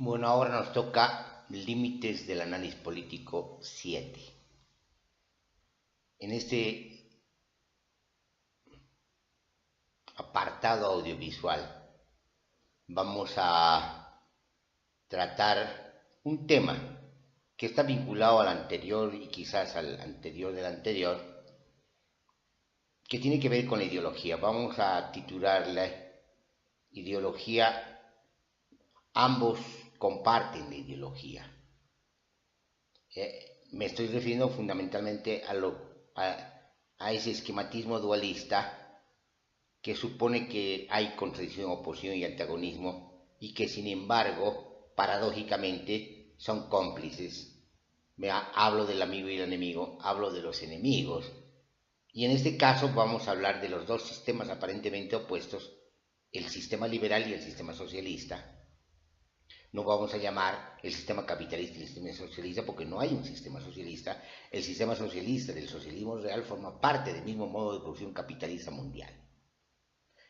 Bueno, ahora nos toca límites del análisis político 7. En este apartado audiovisual vamos a tratar un tema que está vinculado al anterior y quizás al anterior del anterior, que tiene que ver con la ideología. Vamos a titularla Ideología. Ambos comparten la ideología. Me estoy refiriendo fundamentalmente a ese esquematismo dualista que supone que hay contradicción, oposición y antagonismo y que sin embargo, paradójicamente, son cómplices. Hablo del amigo y el enemigo, hablo de los enemigos. Y en este caso vamos a hablar de los dos sistemas aparentemente opuestos, el sistema liberal y el sistema socialista. No vamos a llamar el sistema capitalista y el sistema socialista porque no hay un sistema socialista. El sistema socialista del socialismo real forma parte del mismo modo de producción capitalista mundial.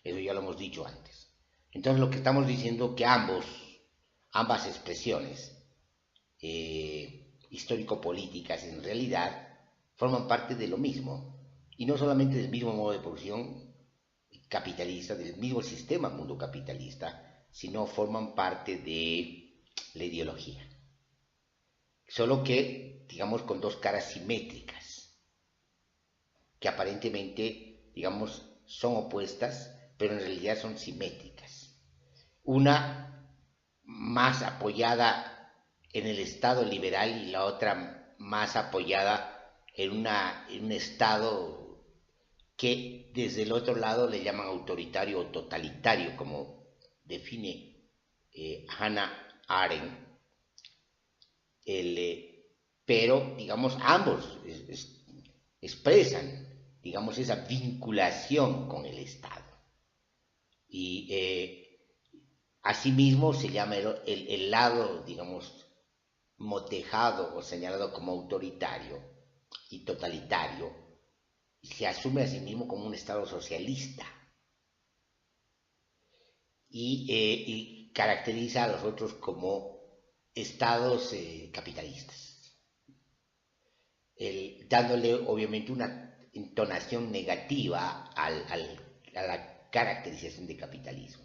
Eso ya lo hemos dicho antes. Entonces lo que estamos diciendo es que ambas expresiones histórico-políticas en realidad forman parte de lo mismo. Y no solamente del mismo modo de producción capitalista, del mismo sistema mundo capitalista, sino forman parte de la ideología. Solo que, digamos, con dos caras simétricas, que aparentemente, digamos, son opuestas, pero en realidad son simétricas. Una más apoyada en el Estado liberal y la otra más apoyada en un Estado que desde el otro lado le llaman autoritario o totalitario, como define Hannah Arendt. Pero, digamos, ambos expresan, digamos, esa vinculación con el Estado. Y asimismo se llama el lado, digamos, motejado o señalado como autoritario y totalitario, se asume a sí mismo como un Estado socialista y caracteriza a los otros como estados capitalistas, dándole obviamente una entonación negativa a la caracterización de capitalismo.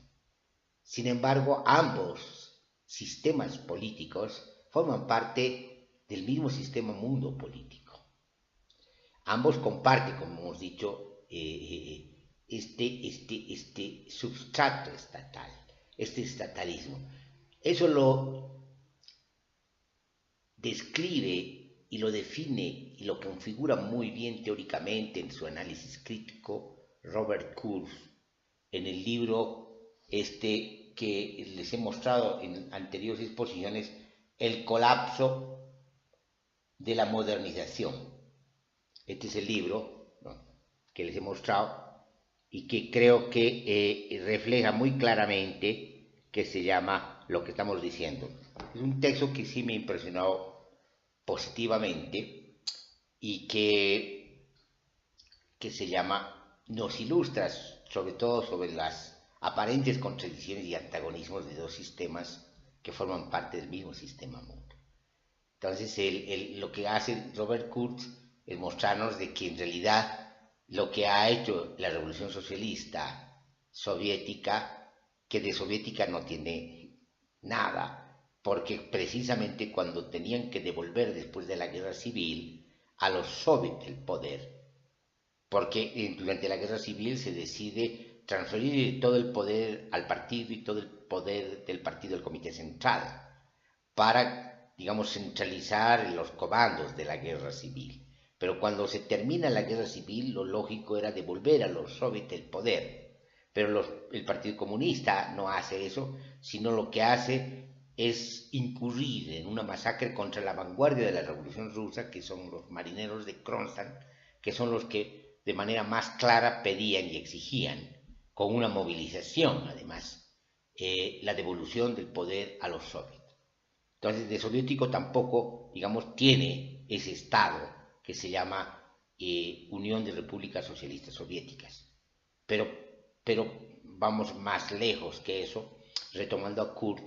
Sin embargo, ambos sistemas políticos forman parte del mismo sistema mundo político. Ambos comparten, como hemos dicho, este substrato estatal, este estatalismo. Eso lo describe y lo define y lo configura muy bien teóricamente en su análisis crítico Robert Kurz en el libro que les he mostrado en anteriores exposiciones, El colapso de la modernización. Este es el libro, ¿no?, que les he mostrado y que creo que refleja muy claramente que se llama lo que estamos diciendo. Es un texto que sí me impresionó positivamente y que se llama, nos ilustra sobre todo sobre las aparentes contradicciones y antagonismos de dos sistemas que forman parte del mismo sistema mundo. Entonces lo que hace Robert Kurz es mostrarnos de que en realidad lo que ha hecho la revolución socialista soviética, que de soviética no tiene nada, porque precisamente cuando tenían que devolver después de la guerra civil a los soviets el poder, porque durante la guerra civil se decide transferir todo el poder al partido y todo el poder del partido al comité central, para, digamos, centralizar los comandos de la guerra civil. Pero cuando se termina la guerra civil, lo lógico era devolver a los soviets el poder. Pero el Partido Comunista no hace eso, sino lo que hace es incurrir en una masacre contra la vanguardia de la Revolución Rusa, que son los marineros de Kronstadt, que son los que de manera más clara pedían y exigían, con una movilización además, la devolución del poder a los soviets. Entonces, de soviético tampoco, digamos, tiene ese estado que se llama Unión de Repúblicas Socialistas Soviéticas. Pero vamos más lejos que eso, retomando a Kurz,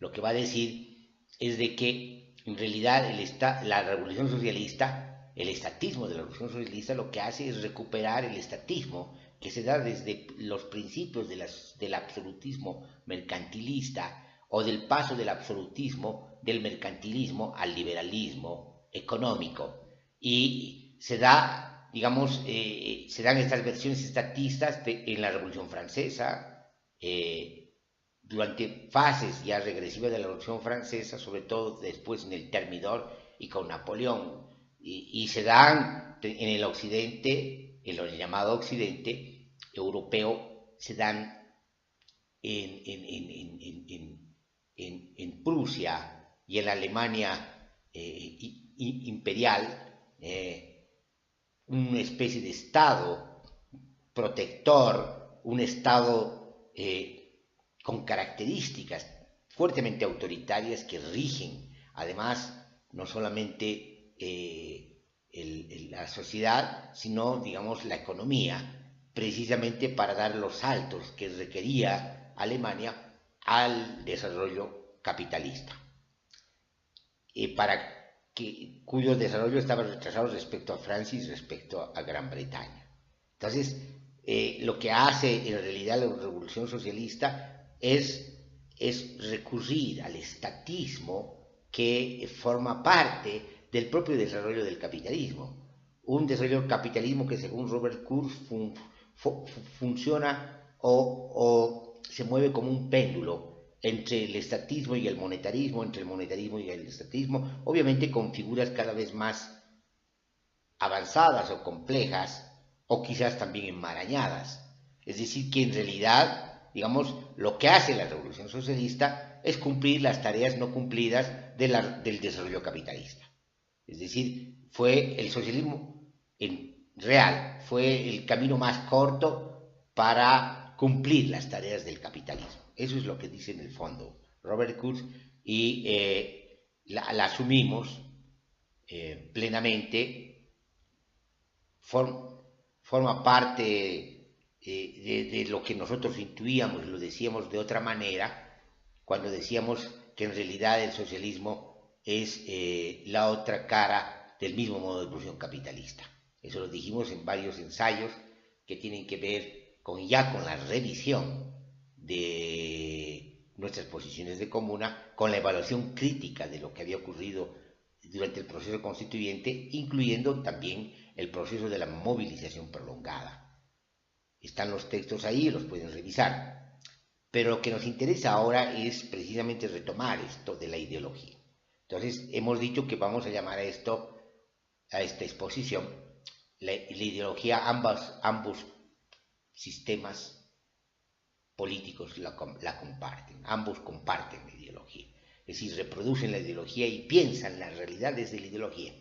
lo que va a decir es de que en realidad la revolución socialista, el estatismo de la revolución socialista lo que hace es recuperar el estatismo que se da desde los principios del absolutismo mercantilista o del paso del absolutismo, del mercantilismo al liberalismo económico. Y se da, digamos, se dan estas versiones estatistas en la Revolución Francesa, durante fases ya regresivas de la Revolución Francesa, sobre todo después en el Thermidor y con Napoleón, y se dan en el occidente, en el llamado occidente europeo, se dan en Prusia y en la Alemania imperial, una especie de Estado protector, un Estado con características fuertemente autoritarias que rigen, además, no solamente la sociedad, sino, digamos, la economía, precisamente para dar los saltos que requería Alemania al desarrollo capitalista, cuyo desarrollo estaba retrasado respecto a Francia y respecto a Gran Bretaña. Entonces, lo que hace en realidad la revolución socialista es recurrir al estatismo que forma parte del propio desarrollo del capitalismo. Un desarrollo del capitalismo que, según Robert Kurz, funciona o se mueve como un péndulo entre el estatismo y el monetarismo, entre el monetarismo y el estatismo, obviamente con figuras cada vez más avanzadas o complejas, o quizás también enmarañadas. Es decir, que en realidad, digamos, lo que hace la revolución socialista es cumplir las tareas no cumplidas del desarrollo capitalista. Es decir, fue el socialismo real, fue el camino más corto para cumplir las tareas del capitalismo. Eso es lo que dice en el fondo Robert Kurz, y la asumimos plenamente, forma parte de lo que nosotros intuíamos, lo decíamos de otra manera, cuando decíamos que en realidad el socialismo es la otra cara del mismo modo de producción capitalista. Eso lo dijimos en varios ensayos que tienen que ver con la revisión de nuestras posiciones de comuna, con la evaluación crítica de lo que había ocurrido durante el proceso constituyente, incluyendo también el proceso de la movilización prolongada. Están los textos ahí, los pueden revisar. Pero lo que nos interesa ahora es precisamente retomar esto de la ideología. Entonces, hemos dicho que vamos a llamar a esta exposición, la ideología, ambos sistemas políticos la comparten, ambos comparten la ideología, es decir, reproducen la ideología y piensan las realidades de la ideología.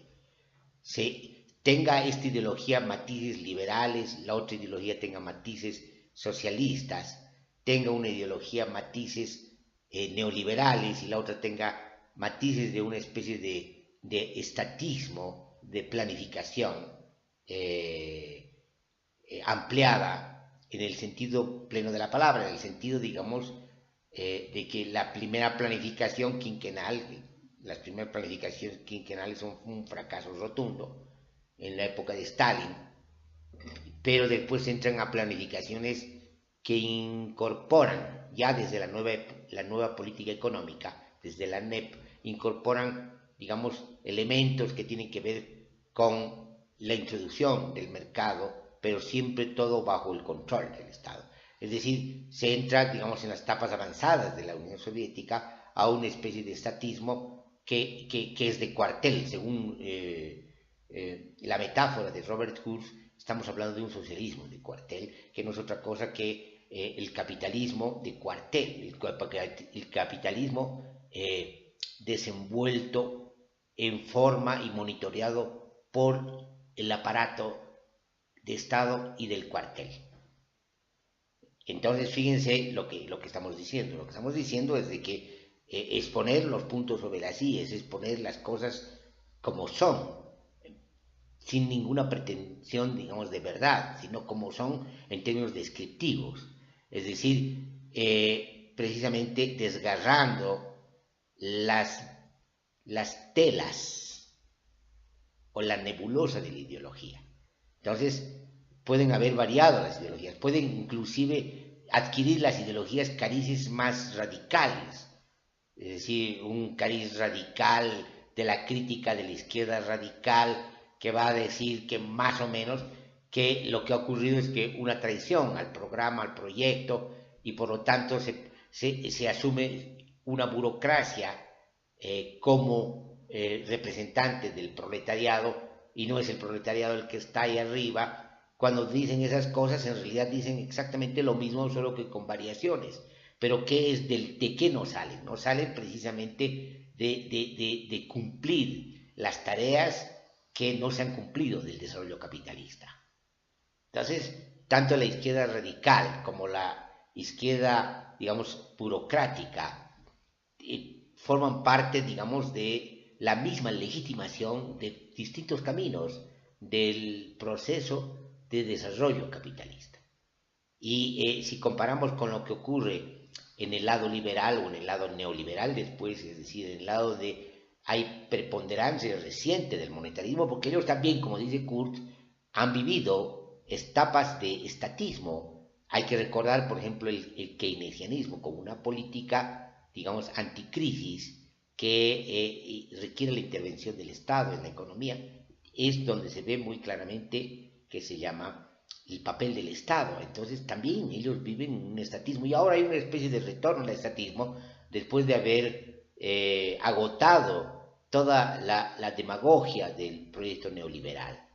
Tenga esta ideología matices liberales, la otra ideología tenga matices socialistas, tenga una ideología matices neoliberales y la otra tenga matices de una especie de estatismo, de planificación ampliada en el sentido pleno de la palabra, en el sentido, digamos, de que la primera planificación quinquenal, las primeras planificaciones quinquenales son un fracaso rotundo en la época de Stalin, pero después entran a planificaciones que incorporan, ya desde la nueva política económica, desde la NEP, incorporan, digamos, elementos que tienen que ver con la introducción del mercado, pero siempre todo bajo el control del Estado. Es decir, se entra, digamos, en las etapas avanzadas de la Unión Soviética a una especie de estatismo que es de cuartel. Según la metáfora de Robert Kurz, estamos hablando de un socialismo de cuartel, que no es otra cosa que el capitalismo de cuartel, el capitalismo desenvuelto en forma y monitoreado por el aparato de Estado y del cuartel. Entonces, fíjense lo que estamos diciendo. Lo que estamos diciendo es de que es poner los puntos sobre las íes, es poner las cosas como son, sin ninguna pretensión, digamos, de verdad, sino como son en términos descriptivos. Es decir, precisamente desgarrando las telas o la nebulosa de la ideología. Entonces, pueden haber variado las ideologías, pueden inclusive adquirir las ideologías carices más radicales, es decir, un cariz radical de la crítica de la izquierda radical que va a decir que más o menos que lo que ha ocurrido es que una traición al programa, al proyecto, y por lo tanto se asume una burocracia como representante del proletariado, y no es el proletariado el que está ahí arriba. Cuando dicen esas cosas, en realidad dicen exactamente lo mismo, solo que con variaciones. Pero ¿qué es de qué no salen? No salen precisamente de cumplir las tareas que no se han cumplido del desarrollo capitalista. Entonces, tanto la izquierda radical como la izquierda, digamos, burocrática, forman parte, digamos, de la misma legitimación de distintos caminos del proceso de desarrollo capitalista. Y si comparamos con lo que ocurre en el lado liberal o en el lado neoliberal después, es decir, en el lado de hay preponderancia reciente del monetarismo, porque ellos también, como dice Kurz, han vivido etapas de estatismo. Hay que recordar, por ejemplo, el keynesianismo como una política, digamos, anticrisis que requiere la intervención del Estado en la economía. Es donde se ve muy claramente que se llama el papel del Estado. Entonces también ellos viven un estatismo, y ahora hay una especie de retorno al estatismo después de haber agotado toda la demagogia del proyecto neoliberal.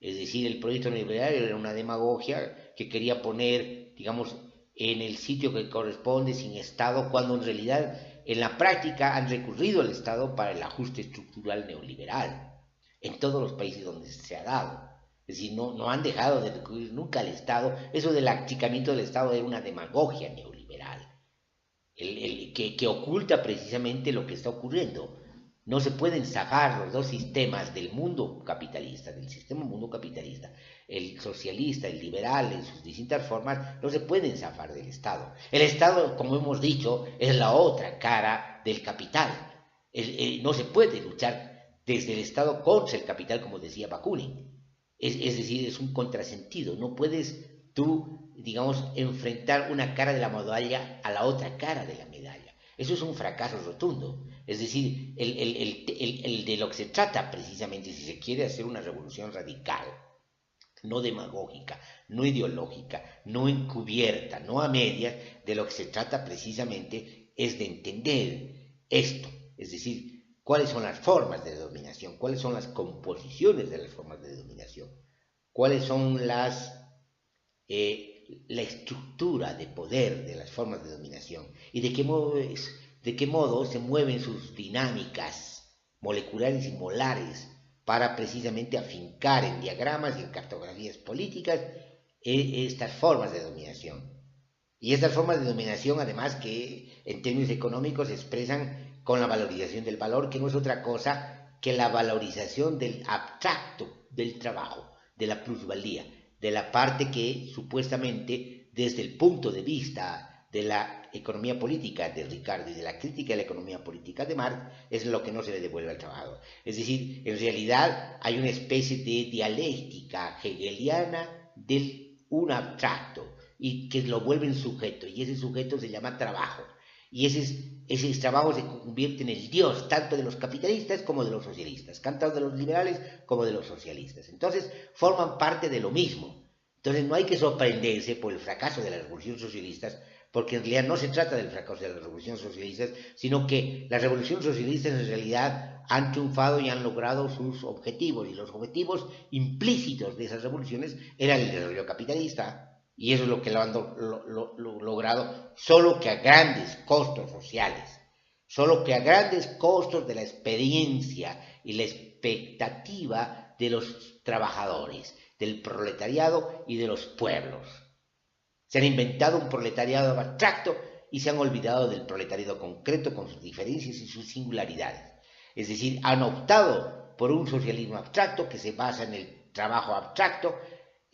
Es decir, el proyecto neoliberal era una demagogia que quería poner, digamos, en el sitio que corresponde sin Estado, cuando en realidad en la práctica han recurrido al Estado para el ajuste estructural neoliberal en todos los países donde se ha dado. Es decir, no han dejado de recurrir nunca al Estado. Eso del achicamiento del Estado era una demagogia neoliberal, que oculta precisamente lo que está ocurriendo. No se pueden zafar los dos sistemas del mundo capitalista, del sistema mundo capitalista, el socialista, el liberal, en sus distintas formas, no se pueden zafar del Estado. El Estado, como hemos dicho, es la otra cara del capital. No se puede luchar desde el Estado contra el capital, como decía Bakunin. Es decir, es un contrasentido. No puedes tú, digamos, enfrentar una cara de la medalla a la otra cara de la medalla. Eso es un fracaso rotundo. Es decir, el de lo que se trata precisamente, si se quiere hacer una revolución radical, no demagógica, no ideológica, no encubierta, no a medias, de lo que se trata precisamente es de entender esto. Es decir, cuáles son las formas de dominación, cuáles son las composiciones de las formas de dominación, cuáles son la estructura de poder de las formas de dominación y de qué modo se mueven sus dinámicas moleculares y molares para precisamente afincar en diagramas y en cartografías políticas estas formas de dominación. Y estas formas de dominación, además, que en términos económicos se expresan con la valorización del valor, que no es otra cosa que la valorización del abstracto del trabajo, de la plusvalía, de la parte que supuestamente desde el punto de vista de la economía política de Ricardo y de la crítica de la economía política de Marx es lo que no se le devuelve al trabajador. Es decir, en realidad hay una especie de dialéctica hegeliana del un abstracto y que lo vuelve en sujeto, y ese sujeto se llama trabajo. Y ese trabajo se convierte en el dios tanto de los capitalistas como de los socialistas, tanto de los liberales como de los socialistas. Entonces forman parte de lo mismo. Entonces no hay que sorprenderse por el fracaso de la revolución socialista, porque en realidad no se trata del fracaso de la revolución socialista, sino que las revoluciones socialistas en realidad han triunfado y han logrado sus objetivos, y los objetivos implícitos de esas revoluciones eran el desarrollo capitalista. Y eso es lo que lo han logrado, solo que a grandes costos sociales, solo que a grandes costos de la experiencia y la expectativa de los trabajadores, del proletariado y de los pueblos. Se han inventado un proletariado abstracto y se han olvidado del proletariado concreto con sus diferencias y sus singularidades. Es decir, han optado por un socialismo abstracto que se basa en el trabajo abstracto,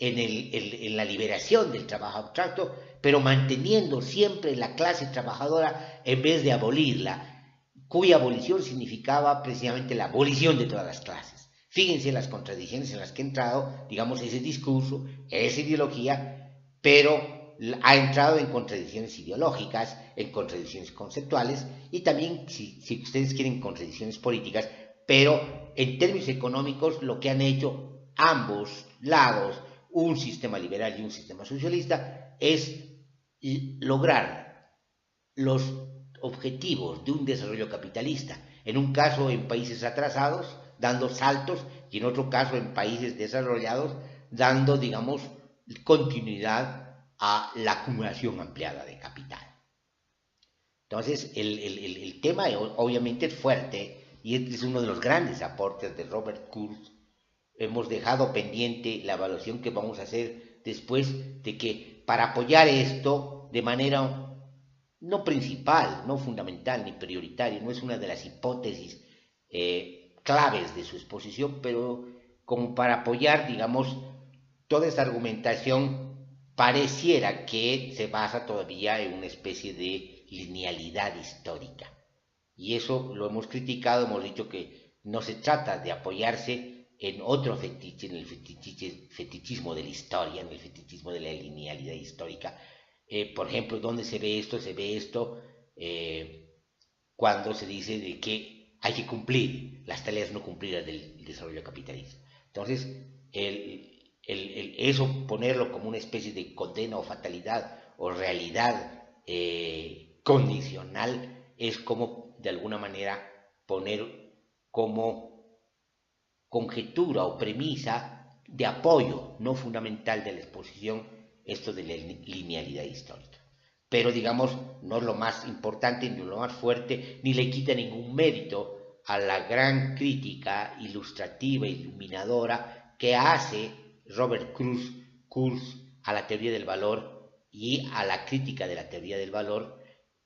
en la liberación del trabajo abstracto, pero manteniendo siempre la clase trabajadora en vez de abolirla, cuya abolición significaba precisamente la abolición de todas las clases. Fíjense las contradicciones en las que ha entrado, digamos, ese discurso, esa ideología, pero ha entrado en contradicciones ideológicas, en contradicciones conceptuales y también, si ustedes quieren, contradicciones políticas, pero en términos económicos lo que han hecho ambos lados, un sistema liberal y un sistema socialista, es lograr los objetivos de un desarrollo capitalista, en un caso en países atrasados, dando saltos, y en otro caso en países desarrollados, dando, digamos, continuidad a la acumulación ampliada de capital. Entonces, el tema obviamente es fuerte, y este es uno de los grandes aportes de Robert Kurz. Hemos dejado pendiente la evaluación que vamos a hacer después de que, para apoyar esto de manera no principal, no fundamental ni prioritaria, no es una de las hipótesis claves de su exposición, pero como para apoyar, digamos, toda esta argumentación pareciera que se basa todavía en una especie de linealidad histórica. Y eso lo hemos criticado, hemos dicho que no se trata de apoyarse en otro fetiche, en el fetichismo de la historia, en el fetichismo de la linealidad histórica. Por ejemplo, ¿dónde se ve esto? Se ve esto cuando se dice de que hay que cumplir las tareas no cumplidas del desarrollo capitalista. Entonces, eso ponerlo como una especie de condena o fatalidad o realidad condicional es como, de alguna manera, poner como conjetura o premisa de apoyo no fundamental de la exposición esto de la linealidad histórica. Pero, digamos, no es lo más importante, ni lo más fuerte, ni le quita ningún mérito a la gran crítica ilustrativa, iluminadora, que hace Robert Kurz a la teoría del valor y a la crítica de la teoría del valor,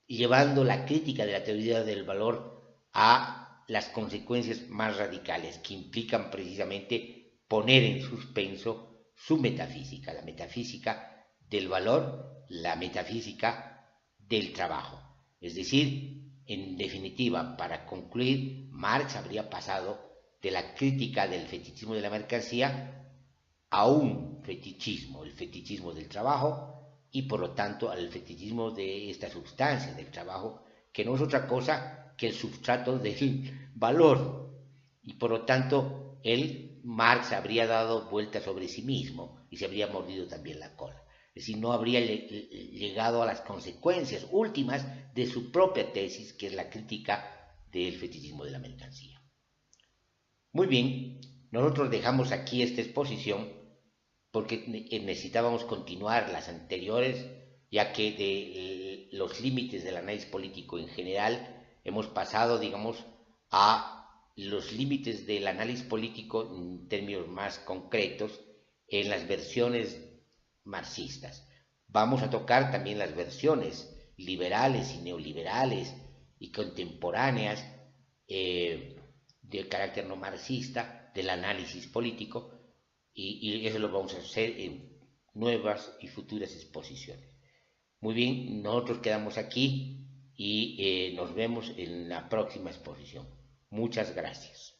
llevando la crítica de la teoría del valor a las consecuencias más radicales, que implican precisamente poner en suspenso su metafísica, la metafísica del valor, la metafísica del trabajo. Es decir, en definitiva, para concluir, Marx habría pasado de la crítica del fetichismo de la mercancía a un fetichismo, el fetichismo del trabajo, y por lo tanto al fetichismo de esta sustancia del trabajo, que no es otra cosa que el sustrato del valor. Y por lo tanto, Marx habría dado vuelta sobre sí mismo y se habría mordido también la cola. Es decir, no habría llegado a las consecuencias últimas de su propia tesis, que es la crítica del fetichismo de la mercancía. Muy bien, nosotros dejamos aquí esta exposición porque necesitábamos continuar las anteriores, ya que de los límites del análisis político en general hemos pasado, digamos, a los límites del análisis político en términos más concretos en las versiones marxistas. Vamos a tocar también las versiones liberales y neoliberales y contemporáneas de carácter no marxista del análisis político, y eso lo vamos a hacer en nuevas y futuras exposiciones. Muy bien, nosotros quedamos aquí y nos vemos en la próxima exposición. Muchas gracias.